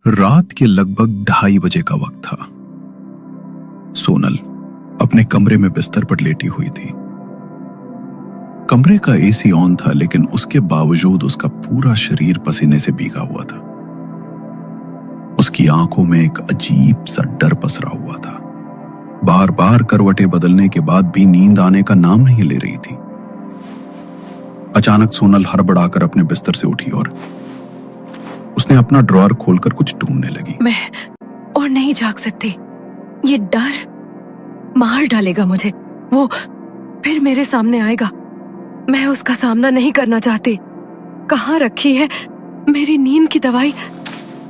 रात के लगभग 2:30 बजे का वक्त था। सोनल अपने कमरे में बिस्तर पर लेटी हुई थी। कमरे का एसी ऑन था, लेकिन उसके बावजूद उसका पूरा शरीर पसीने से भीगा हुआ था। उसकी आंखों में एक अजीब सा डर पसरा हुआ था। बार बार करवटें बदलने के बाद भी नींद आने का नाम नहीं ले रही थी। अचानक सोनल हड़बड़ाकर अपने बिस्तर से उठी और उसने अपना ड्रॉअर खोलकर कुछ ढूंढने लगी। मैं और नहीं जाग सकती। ये डर मार डालेगा मुझे। वो फिर मेरे सामने आएगा। मैं उसका सामना नहीं करना चाहती। कहाँ रखी है मेरी नींद की दवाई?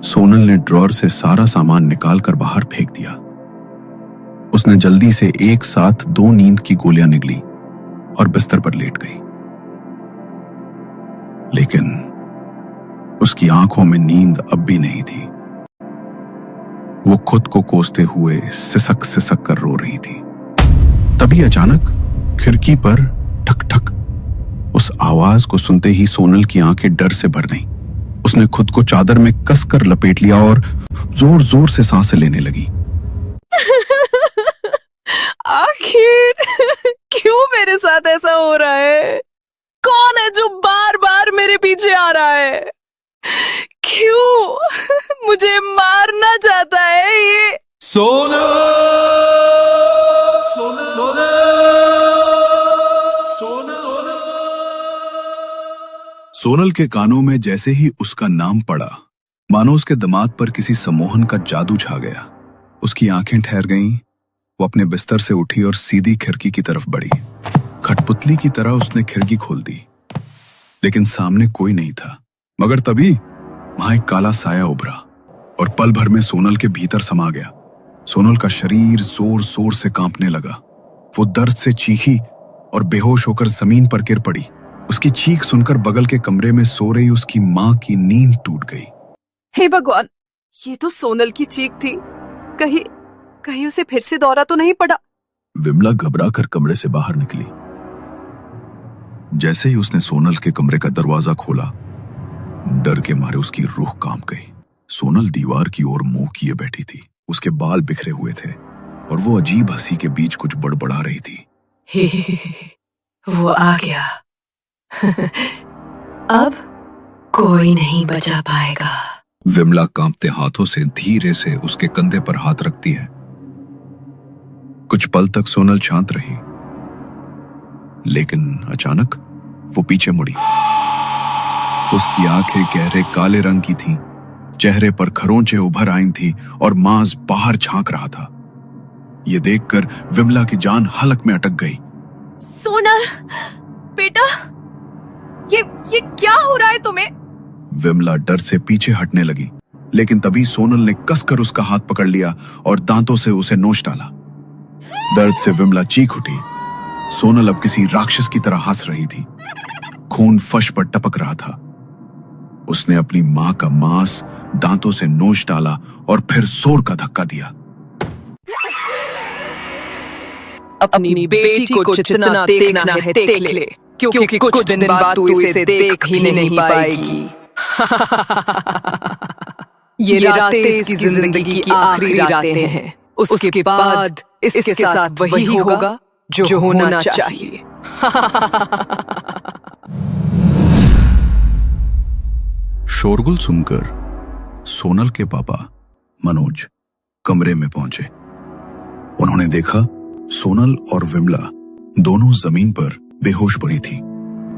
सोनल ने ड्रॉअर से सारा सामान निकालकर बाहर फेंक दिया। उसने जल्दी से एक साथ 2 नींद की गोलियां निगली और बिस्तर पर लेट गई। लेकिन उसकी आंखों में नींद अब भी नहीं थी। वो खुद को कोसते हुए सिसक सिसक कर रो रही थी। तभी अचानक खिड़की पर ठक ठक। उस आवाज को सुनते ही सोनल की आंखें डर से भर गईं। उसने खुद को चादर में कसकर लपेट लिया और जोर जोर से सांसें लेने लगी। आखिर क्यों मेरे साथ ऐसा हो रहा है? कौन है जो बार बार मेरे पीछे आ रहा है? क्यों मुझे मारना चाहता है ये? सोनल सोनल सोनल सोनल सोनल। सोनल के कानों में जैसे ही उसका नाम पड़ा, मानो उसके दिमाग पर किसी सम्मोहन का जादू छा गया। उसकी आंखें ठहर गईं। वो अपने बिस्तर से उठी और सीधी खिड़की की तरफ बढ़ी। कठपुतली की तरह उसने खिड़की खोल दी, लेकिन सामने कोई नहीं था। मगर तभी वहां एक काला साया उभरा और पल भर में सोनल के भीतर समा गया। सोनल का शरीर जोर जोर से कांपने लगा। वो दर्द से चीखी और बेहोश होकर जमीन पर गिर पड़ी। उसकी चीख सुनकर बगल के कमरे में सो रही उसकी मां की नींद टूट गई। हे भगवान, ये तो सोनल की चीख थी। कहीं कहीं उसे फिर से दौरा तो नहीं पड़ा? विमला घबरा कर कमरे से बाहर निकली। जैसे ही उसने सोनल के कमरे का दरवाजा खोला, डर के मारे उसकी रूह कांप गई। सोनल दीवार की ओर मुंह किए बैठी थी। उसके बाल बिखरे हुए थे और वो अजीब हंसी के बीच कुछ बड़बड़ा रही थी। वो आ गया। अब कोई नहीं बचा पाएगा। विमला कांपते हाथों से धीरे से उसके कंधे पर हाथ रखती है। कुछ पल तक सोनल शांत रही, लेकिन अचानक वो पीछे मुड़ी। उसकी आंखें गहरे काले रंग की थीं, चेहरे पर खरोंचे उभर आई थीं और मांस बाहर झांक रहा था। ये देखकर विमला की जान हलक में अटक गई। सोनल बेटा, ये क्या हो रहा है तुम्हें? विमला डर से पीछे हटने लगी, लेकिन तभी सोनल ने कसकर उसका हाथ पकड़ लिया और दांतों से उसे नोच डाला। दर्द से विमला चीख उठी। सोनल अब किसी राक्षस की तरह हंस रही थी। खून फर्श पर टपक रहा था। उसने अपनी मां का मांस दांतों से नोच डाला और फिर जोर का धक्का दिया। अपनी बेटी को जितना देखना है देख ले, क्योंकि कुछ दिन बाद तू इसे देख भी नहीं पाएगी। ये रातें इसकी जिंदगी की आखिरी रातें हैं। उसके बाद इसके साथ वही होगा जो होना चाहिए। शोरगुल सुनकर सोनल के पापा मनोज कमरे में पहुंचे। उन्होंने देखा सोनल और विमला दोनों जमीन पर बेहोश पड़ी थी।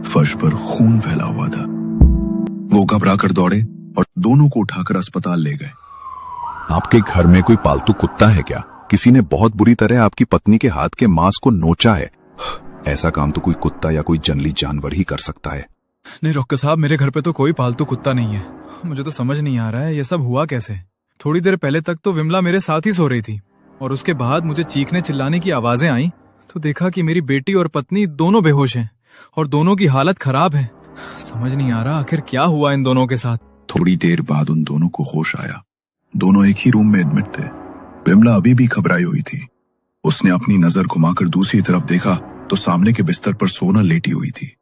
फर्श पर खून फैला हुआ था। वो घबराकर दौड़े और दोनों को उठाकर अस्पताल ले गए। आपके घर में कोई पालतू कुत्ता है क्या? किसी ने बहुत बुरी तरह आपकी पत्नी के हाथ के मांस को नोचा है। ऐसा काम तो कोई कुत्ता या कोई जंगली जानवर ही कर सकता है। नहीं डॉक्टर साहब, मेरे घर पे तो कोई पालतू कुत्ता नहीं है। मुझे तो समझ नहीं आ रहा है ये सब हुआ कैसे। थोड़ी देर पहले तक तो विमला मेरे साथ ही सो रही थी और उसके बाद मुझे चीखने चिल्लाने की आवाजें आई तो देखा कि मेरी बेटी और पत्नी दोनों बेहोश हैं और दोनों की हालत खराब है। समझ नहीं आ रहा आखिर क्या हुआ इन दोनों के साथ। थोड़ी देर बाद उन दोनों को होश आया। दोनों एक ही रूम में एडमिट थे। विमला अभी भी घबराई हुई थी। उसने अपनी नजर घुमाकर दूसरी तरफ देखा तो सामने के बिस्तर पर सोनल लेटी हुई थी।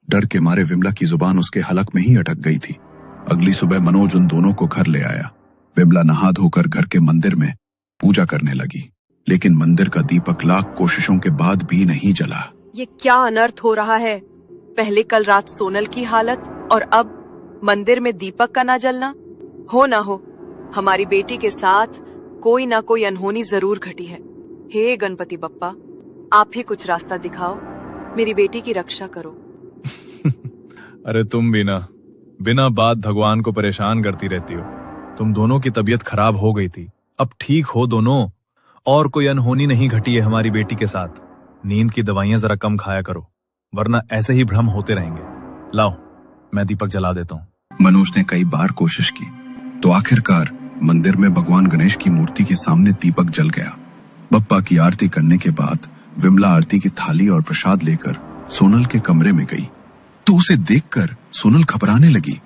डर के मारे विमला की जुबान उसके हलक में ही अटक गई थी। अगली सुबह मनोज उन दोनों को घर ले आया। विमला नहा धोकर घर के मंदिर में पूजा करने लगी, लेकिन मंदिर का दीपक लाख कोशिशों के बाद भी नहीं जला। ये क्या अनर्थ हो रहा है? पहले कल रात सोनल की हालत और अब मंदिर में दीपक का ना जलना। हो ना हो, हमारी बेटी के साथ कोई ना कोई अनहोनी जरूर घटी है। हे गणपति बप्पा, आप ही कुछ रास्ता दिखाओ, मेरी बेटी की रक्षा करो। अरे तुम भी ना बिना बात भगवान को परेशान करती रहती हो। तुम दोनों की तबीयत खराब हो गई थी, अब ठीक हो दोनों, और कोई अनहोनी नहीं घटी है हमारी बेटी के साथ। नींद की दवाइयां जरा कम खाया करो, वरना ऐसे ही भ्रम होते रहेंगे। लाओ, मैं दीपक जला देता हूँ। मनोज ने कई बार कोशिश की तो आखिरकार मंदिर में भगवान गणेश की मूर्ति के सामने दीपक जल गया। बप्पा की आरती करने के बाद विमला आरती की थाली और प्रसाद लेकर सोनल के कमरे में गई तो उसे देखकर सोनल घबराने लगी।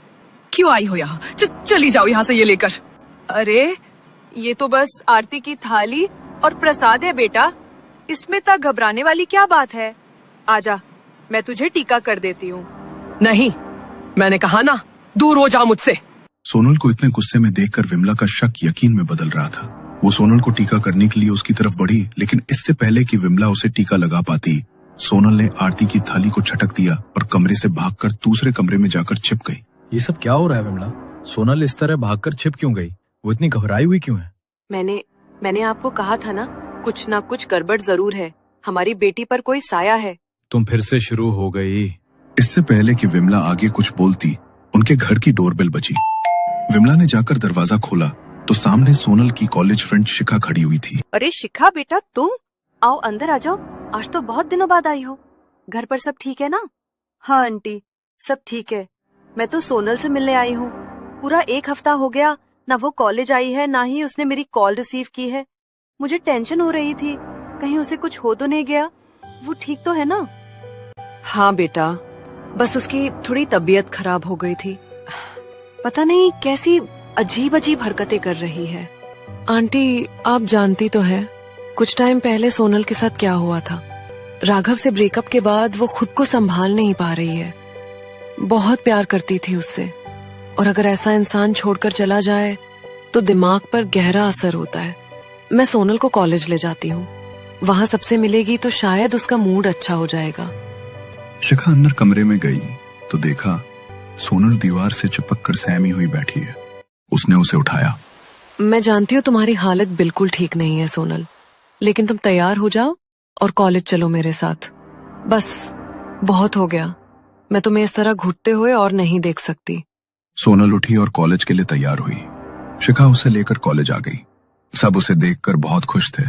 क्यों आई हो यहाँ? चली जाओ यहाँ से ये लेकर। अरे ये तो बस आरती की थाली और प्रसाद है बेटा, इसमें तक घबराने वाली क्या बात है? आजा, मैं तुझे टीका कर देती हूँ। नहीं, मैंने कहा ना, दूर हो जा मुझसे। सोनल को इतने गुस्से में देखकर विमला का शक यकीन में बदल रहा था। वो सोनल को टीका करने के लिए उसकी तरफ बढ़ी, लेकिन इससे पहले कि विमला उसे टीका लगा पाती, सोनल ने आरती की थाली को झटक दिया और कमरे से भागकर दूसरे कमरे में जाकर छिप गई। ये सब क्या हो रहा है विमला? सोनल इस तरह भागकर छिप क्यों गई? वो इतनी घबराई हुई क्यों है? मैंने आपको कहा था ना, कुछ ना कुछ गड़बड़ जरूर है। हमारी बेटी पर कोई साया है। तुम फिर से शुरू हो गई। इससे पहले कि विमला आगे कुछ बोलती, उनके घर की डोरबेल बजी। विमला ने जाकर दरवाजा खोला तो सामने सोनल की कॉलेज फ्रेंड शिखा खड़ी हुई थी। अरे शिखा बेटा, तुम आओ, अंदर आ जाओ। आज तो बहुत दिनों बाद आई हो। घर पर सब ठीक है ना? हाँ आंटी, सब ठीक है। मैं तो सोनल से मिलने आई हूँ। पूरा 1 हफ्ता हो गया, ना वो कॉलेज आई है, ना ही उसने मेरी कॉल रिसीव की है। मुझे टेंशन हो रही थी, कहीं उसे कुछ हो तो नहीं गया। वो ठीक तो है ना? हाँ बेटा, बस उसकी थोड़ी तबीयत खराब हो गई थी। पता नहीं कैसी अजीब अजीब हरकतें कर रही है। आंटी, आप जानती तो है कुछ टाइम पहले सोनल के साथ क्या हुआ था। राघव से ब्रेकअप के बाद वो खुद को संभाल नहीं पा रही है। बहुत प्यार करती थी उससे, और अगर ऐसा इंसान छोड़कर चला जाए तो दिमाग पर गहरा असर होता है। मैं सोनल को कॉलेज ले जाती हूँ, वहाँ सबसे मिलेगी तो शायद उसका मूड अच्छा हो जाएगा। शिखा अंदर कमरे में गई तो देखा सोनल दीवार से चिपक कर सहमी हुई बैठी है। उसने उसे उठाया। मैं जानती हूँ तुम्हारी हालत बिल्कुल ठीक नहीं है सोनल, लेकिन तुम तैयार हो जाओ और कॉलेज चलो मेरे साथ। बस बहुत हो गया, मैं तुम्हें इस तरह घुटते हुए और नहीं देख सकती। सोनल उठी और कॉलेज के लिए तैयार हुई। शिखा उसे लेकर कॉलेज आ गई। सब उसे देखकर बहुत खुश थे,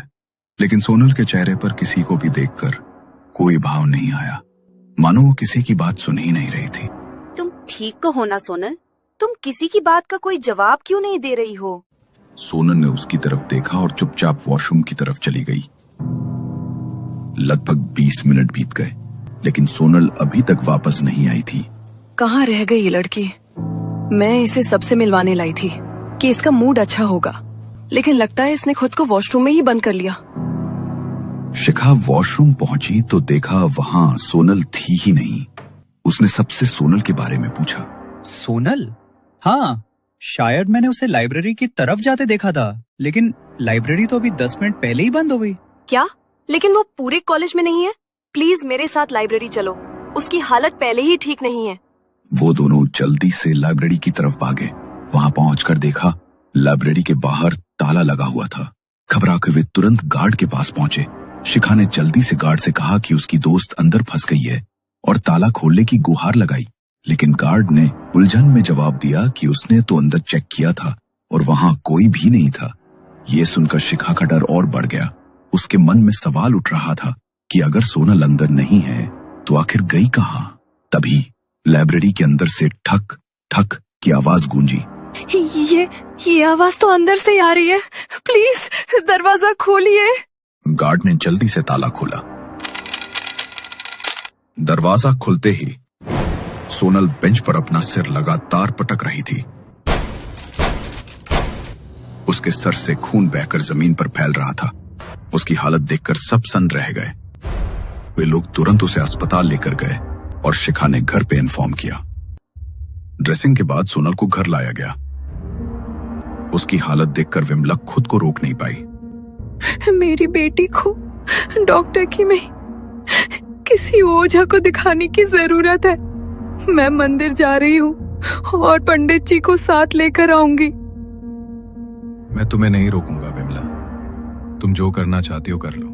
लेकिन सोनल के चेहरे पर किसी को भी देखकर कोई भाव नहीं आया, मानो वो किसी की बात सुन ही नहीं रही थी। तुम ठीक तो हो ना सोनल? तुम किसी की बात का कोई जवाब क्यों नहीं दे रही हो? सोनल ने उसकी तरफ देखा और चुपचाप वॉशरूम की तरफ चली गई। लगभग 20 मिनट बीत गए, लेकिन सोनल अभी तक वापस नहीं आई थी। कहाँ रह गई ये लड़की? मैं इसे सबसे मिलवाने लाई थी कि इसका मूड अच्छा होगा, लेकिन लगता है इसने खुद को वॉशरूम में ही बंद कर लिया। शिखा वॉशरूम पहुंची तो देखा वहां सोनल थी ही नहीं। उसने सबसे सोनल के बारे में पूछा। सोनल? हाँ, शायद मैंने उसे लाइब्रेरी की तरफ जाते देखा था, लेकिन लाइब्रेरी तो अभी 10 मिनट पहले ही बंद हो गई। क्या? लेकिन वो पूरे कॉलेज में नहीं है। प्लीज मेरे साथ लाइब्रेरी चलो, उसकी हालत पहले ही ठीक नहीं है। वो दोनों जल्दी से लाइब्रेरी की तरफ भागे। वहां पहुंचकर देखा लाइब्रेरी के बाहर ताला लगा हुआ था। घबरा के वे तुरंत गार्ड के पास पहुंचे। शिखा ने जल्दी से गार्ड से कहा कि उसकी दोस्त अंदर फंस गई है और ताला खोलने की गुहार लगाई, लेकिन गार्ड ने उलझन में जवाब दिया कि उसने तो अंदर चेक किया था और वहां कोई भी नहीं था। ये सुनकर शिखा का डर और बढ़ गया। उसके मन में सवाल उठ रहा था कि अगर सोनल अंदर नहीं है तो आखिर गई कहां। तभी लाइब्रेरी के अंदर से ठक ठक की आवाज गूंजी। ये आवाज तो अंदर से आ रही है, प्लीज दरवाजा खोलिए। गार्ड ने जल्दी से ताला खोला। दरवाजा खुलते ही सोनल बेंच पर अपना सिर लगातार पटक रही थी। उसके सर से खून बहकर जमीन पर फैल रहा था। उसकी हालत देखकर सब सन्न रह गए। वे लोग तुरंत उसे अस्पताल लेकर गए और शिखा ने घर पे इन्फॉर्म किया। ड्रेसिंग के बाद सोनल को घर लाया गया। उसकी हालत देखकर विमला खुद को रोक नहीं पाई। मेरी बेटी को डॉक्टर की नहीं, किसी ओझा को दिखाने की जरूरत है। मैं मंदिर जा रही हूँ और पंडित जी को साथ लेकर आऊंगी। मैं तुम्हें नहीं रोकूंगा विमला, तुम जो करना चाहती हो कर लो।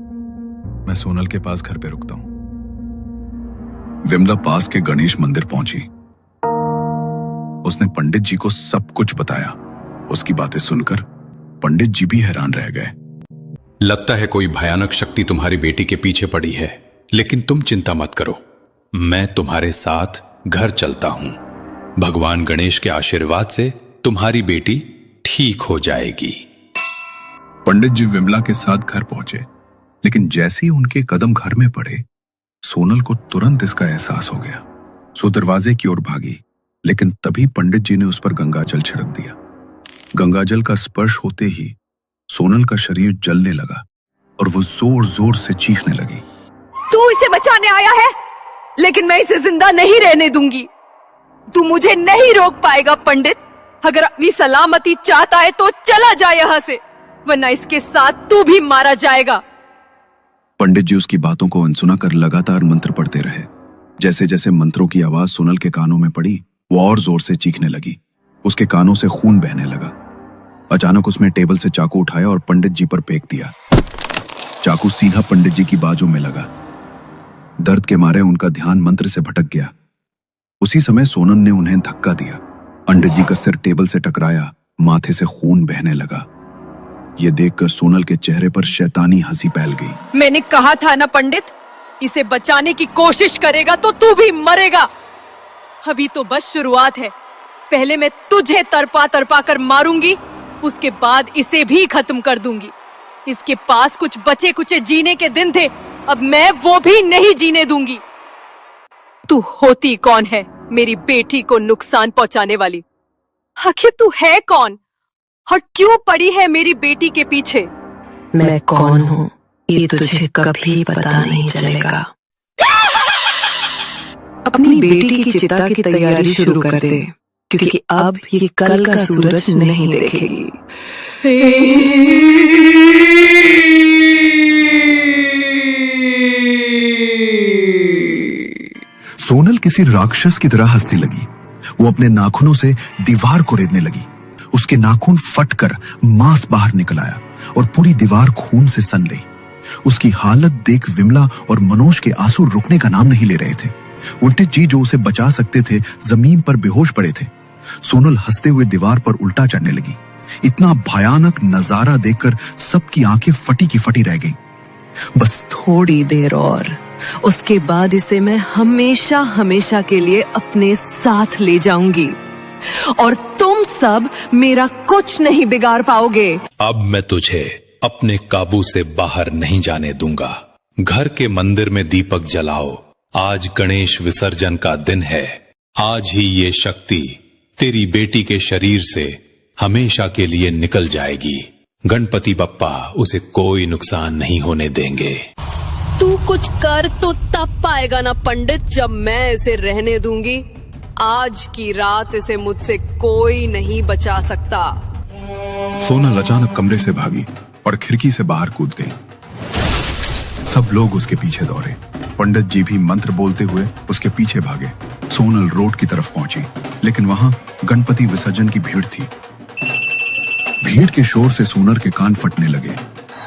मैं सोनल के पास घर पे रुकता हूं। विमला पास के गणेश मंदिर पहुंची। उसने पंडित जी को सब कुछ बताया। उसकी बातें सुनकर पंडित जी भी हैरान रह गए। लगता है कोई भयानक शक्ति तुम्हारी बेटी के पीछे पड़ी है, लेकिन तुम चिंता मत करो, मैं तुम्हारे साथ घर चलता हूं। भगवान गणेश के आशीर्वाद से तुम्हारी बेटी ठीक हो जाएगी। पंडित जी विमला के साथ घर पहुंचे, लेकिन जैसे ही उनके कदम घर में पड़े, सोनल को तुरंत इसका एहसास हो गया। सो दरवाजे की ओर भागी, लेकिन तभी पंडित जी ने उस पर गंगाजल छिड़क दिया। गंगाजल का स्पर्श होते ही सोनल का शरीर जलने लगा और वो जोर जोर से चीखने लगी। तू इसे बचाने आया है, लेकिन मैं इसे जिंदा नहीं रहने दूंगी। तू मुझे नहीं रोक पाएगा पंडित। अगर अपनी सलामती चाहता है तो चला जा यहाँ से, वरना इसके साथ तू भी मारा जाएगा। पंडित जी उसकी बातों को अनसुना कर लगातार मंत्र पढ़ते रहे। जैसे जैसे मंत्रों की आवाज सोनल के कानों में पड़ी, वो और जोर से चीखने लगी। उसके कानों से खून बहने लगा। अचानक उसने टेबल से चाकू उठाया और पंडित जी पर फेंक दिया। चाकू सीधा पंडित जी की बाजू में लगा। दर्द के मारे उनका ध्यान मंत्र से भटक गया। उसी समय सोनल ने उन्हें धक्का दिया। पंडित जी का सिर टेबल से टकराया, माथे से खून बहने लगा। ये देखकर सोनल के चेहरे पर शैतानी हंसी फैल गई। मैंने कहा था ना पंडित, इसे बचाने की कोशिश करेगा तो तू भी मरेगा। अभी तो बस शुरुआत है। पहले मैं तुझे तरपा तरपा कर मारूंगी, उसके बाद इसे भी खत्म कर दूंगी। इसके पास कुछ बचे कुचे जीने के दिन थे, अब मैं वो भी नहीं जीने दूंगी। तू होती कौन है मेरी बेटी को नुकसान पहुंचाने वाली? आखिर तू है कौन और क्यों पड़ी है मेरी बेटी के पीछे? मैं कौन हूँ ये तुझे कभी पता नहीं चलेगा। अपनी बेटी की चिता की तैयारी शुरू कर दे, क्योंकि अब ये कल का सूरज नहीं देखेगी। सोनल किसी राक्षस की तरह हंसने लगी। वो अपने नाखूनों से दीवार को रेतने लगी। उसके नाखून फटकर मांस बाहर निकल आया और पूरी दीवार खून से सन गई। उसकी हालत देख विमला और मनोज के आंसू रुकने का नाम नहीं ले रहे थे। पंडित जी जो उसे बचा सकते थे जमीन पर बेहोश पड़े थे। सोनल हंसते हुए दीवार पर उल्टा चढ़ने लगी। इतना भयानक नजारा देखकर सबकी आंखें फटी की फटी रह गईं। बस थोड़ी देर और, उसके बाद इसे मैं हमेशा हमेशा के लिए अपने साथ ले जाऊंगी और तुम सब मेरा कुछ नहीं बिगाड़ पाओगे। अब मैं तुझे अपने काबू से बाहर नहीं जाने दूंगा। घर के मंदिर में दीपक जलाओ। आज गणेश विसर्जन का दिन है। आज ही ये शक्ति तेरी बेटी के शरीर से हमेशा के लिए निकल जाएगी। गणपति बप्पा उसे कोई नुकसान नहीं होने देंगे। तू कुछ कर तो तब पाएगा ना पंडित, जब मैं इसे रहने दूंगी। आज की रात इसे मुझसे कोई नहीं बचा सकता। सोनल अचानक कमरे से भागी और खिड़की से बाहर कूद गई। सब लोग उसके पीछे दौड़े। पंडित जी भी मंत्र बोलते हुए उसके पीछे भागे। सोनल रोड की तरफ पहुंची, लेकिन वहां गणपति विसर्जन की भीड़ थी। भीड़ के शोर से सोनल के कान फटने लगे।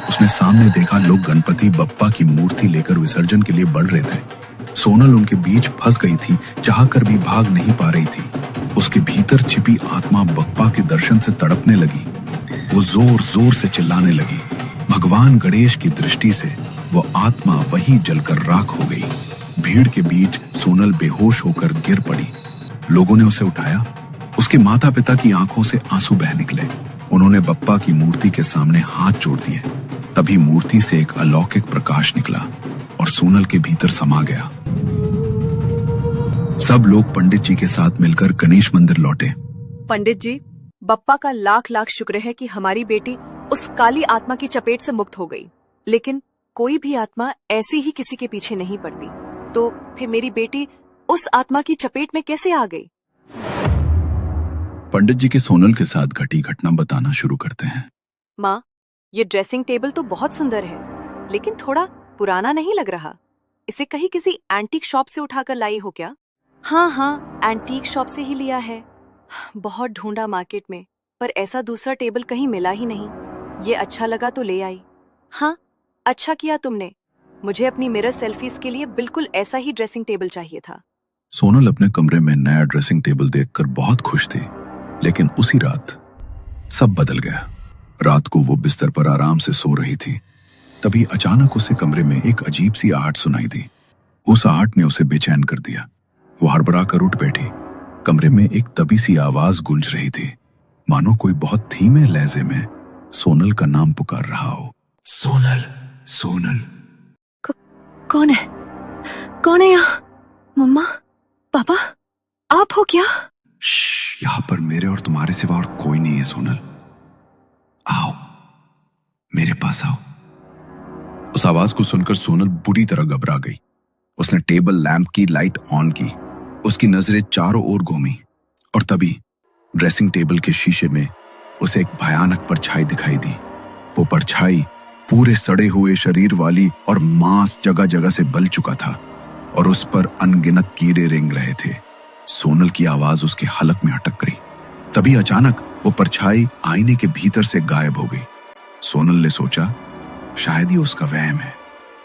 उसने सामने देखा लोग गणपति बप्पा की मूर्ति लेकर विसर्जन के लिए बढ़ रहे थे। सोनल उनके बीच फंस गई थी, चाहकर भी भाग नहीं पा रही थी। उसके भीतर छिपी आत्मा बप्पा के दर्शन से तड़पने लगी। वो जोर जोर से चिल्लाने लगी। भगवान गणेश की दृष्टि से वो आत्मा वहीं जलकर राख हो गई। भीड़ के बीच सोनल बेहोश होकर गिर पड़ी। लोगों ने उसे उठाया। उसके माता पिता की आंखों से आंसू बह निकले। उन्होंने बप्पा की मूर्ति के सामने हाथ जोड़ दिए। तभी मूर्ति से एक अलौकिक प्रकाश निकला और सोनल के भीतर समा गया। सब लोग पंडित जी के साथ मिलकर गणेश मंदिर लौटे। पंडित जी, बप्पा का लाख लाख शुक्र है कि हमारी बेटी उस काली आत्मा की चपेट से मुक्त हो गई। लेकिन कोई भी आत्मा ऐसी ही किसी के पीछे नहीं पड़ती, तो फिर मेरी बेटी उस आत्मा की चपेट में कैसे आ गई? पंडित जी के सोनल के साथ घटी घटना बताना शुरू करते हैं। माँ, ये ड्रेसिंग टेबल तो बहुत सुंदर है, लेकिन थोड़ा पुराना नहीं लग रहा। इसे कहीं किसी एंटीक शॉप से उठाकर लाई हो क्या? हाँ, एंटीक शॉप से ही लिया है। बहुत ढूंढा मार्केट में, पर ऐसा दूसरा टेबल कहीं मिला ही नहीं। ये अच्छा लगा तो ले आई। हाँ, अच्छा किया तुमने। मुझे अपनी मिरर सेल्फीज के लिए बिल्कुल ऐसा ही ड्रेसिंग टेबल चाहिए था। सोनल अपने कमरे में नया ड्रेसिंग टेबल देखकर बहुत खुश थी, लेकिन उसी रात सब बदल गया। रात को वो बिस्तर पर आराम से सो रही थी, तभी अचानक उसे कमरे में एक अजीब सी आहट सुनाई दी। उस आहट ने उसे बेचैन कर दिया। वो हड़बड़ा कर उठ बैठी। कमरे में एक दबी सी आवाज गूंज रही थी, मानो कोई बहुत धीमे लहजे में सोनल का नाम पुकार रहा हो। सोनल, सोनल। कौन है? कौन है यहाँ? मम्मा? पापा? आप हो क्या? यहाँ पर मेरे और तुम्हारे सिवा और कोई नहीं है सोनल। आओ, मेरे पास आओ। उस आवाज को सुनकर सोनल बुरी तरह घबरा गई। उसने टेबल लैंप की लाइट ऑन की। उसकी नजरें चारों ओर घूमी और तभी ड्रेसिंग टेबल के शीशे में उसे एक भयानक परछाई दिखाई दी। वो परछाई पूरे सड़े हुए शरीर वाली और मांस जगह जगह से बल चुका था और उस पर अनगिनत कीड़े रेंग रहे थे। सोनल की आवाज उसके हलक में अटक गई। तभी अचानक वो परछाई आईने के भीतर से गायब हो गई। सोनल ने सोचा शायद ये उसका वहम है।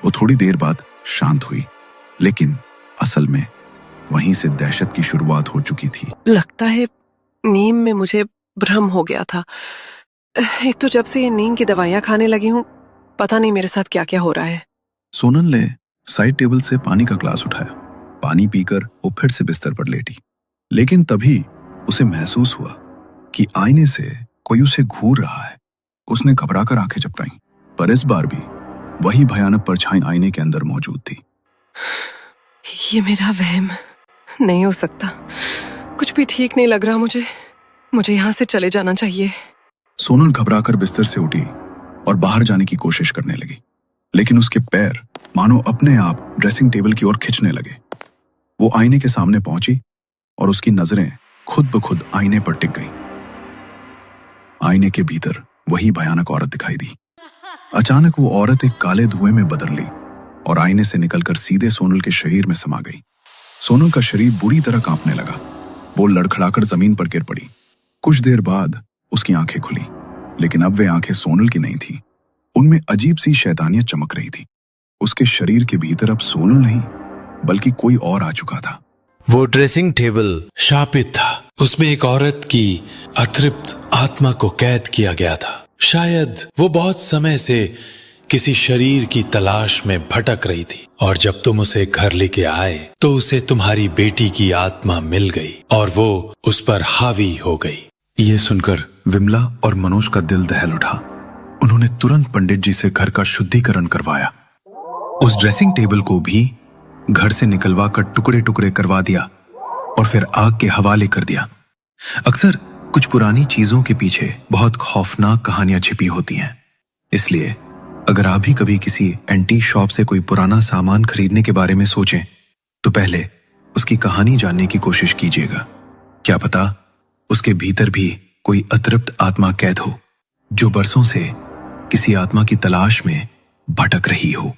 वो थोड़ी देर बाद शांत हुई, लेकिन असल में वहीं से दहशत की शुरुआत हो चुकी थी। लगता है नींद में मुझे भ्रम हो गया था। एक तो जब से ये नींद की दवाइयां खाने लगी हूँ, पता नहीं मेरे साथ क्या क्या हो रहा है। सोनल ने साइड टेबल से पानी का ग्लास उठाया। पानी पीकर वो फिर से बिस्तर पर लेटी, लेकिन तभी उसे महसूस हुआ कि आईने से कोई उसे घूर रहा है। उसने घबराकर आंखें झपकाईं, पर इस बार भी वही भयानक परछाई आईने के अंदर मौजूद थी। ये मेरा वहम नहीं हो सकता। कुछ भी ठीक नहीं लग रहा मुझे यहाँ से चले जाना चाहिए। सोनल घबराकर बिस्तर से उठी और बाहर जाने की कोशिश करने लगी, लेकिन उसके पैर मानो अपने आप ड्रेसिंग टेबल की ओर खिंचने लगे। वो आईने के सामने पहुंची और उसकी नजरें खुद ब खुद आईने पर टिक गईं। आईने के भीतर वही भयानक औरत दिखाई दी। अचानक वो औरत एक काले धुएं में बदल ली और आईने से निकलकर सीधे सोनल के शरीर में समा गई। सोनल का शरीर बुरी तरह कांपने लगा। वो लड़खड़ाकर जमीन पर गिर पड़ी। कुछ देर बाद उसकी आंखें खुली, लेकिन अब वे आंखें सोनल की नहीं थीं। उनमें अजीब सी शैतानियत चमक रही थी। उसके शरीर के भीतर अब सोनल नहीं, बल्कि कोई और आ चुका था। वो ड्रेसिंग टेबल शापित था। उसमें एक औरत की अतृप्त आत्मा को कैद किया गया था। शायद वो बहुत समय से किसी शरीर की तलाश में भटक रही थी, और जब तुम उसे घर लेके आए तो उसे तुम्हारी बेटी की आत्मा मिल गई और वो उस पर हावी हो गई। ये सुनकर विमला और मनोज का दिल दहल उठा। उन्होंने तुरंत पंडित जी से घर का शुद्धिकरण करवाया। उस ड्रेसिंग टेबल को भी घर से निकलवा कर टुकड़े टुकड़े करवा दिया और फिर आग के हवाले कर दिया। अक्सर कुछ पुरानी चीजों के पीछे बहुत खौफनाक कहानियां छिपी होती हैं, इसलिए अगर आप भी कभी किसी एंटीक शॉप से कोई पुराना सामान खरीदने के बारे में सोचें तो पहले उसकी कहानी जानने की कोशिश कीजिएगा। क्या पता उसके भीतर भी कोई अतृप्त आत्मा कैद हो, जो बरसों से किसी आत्मा की तलाश में भटक रही हो।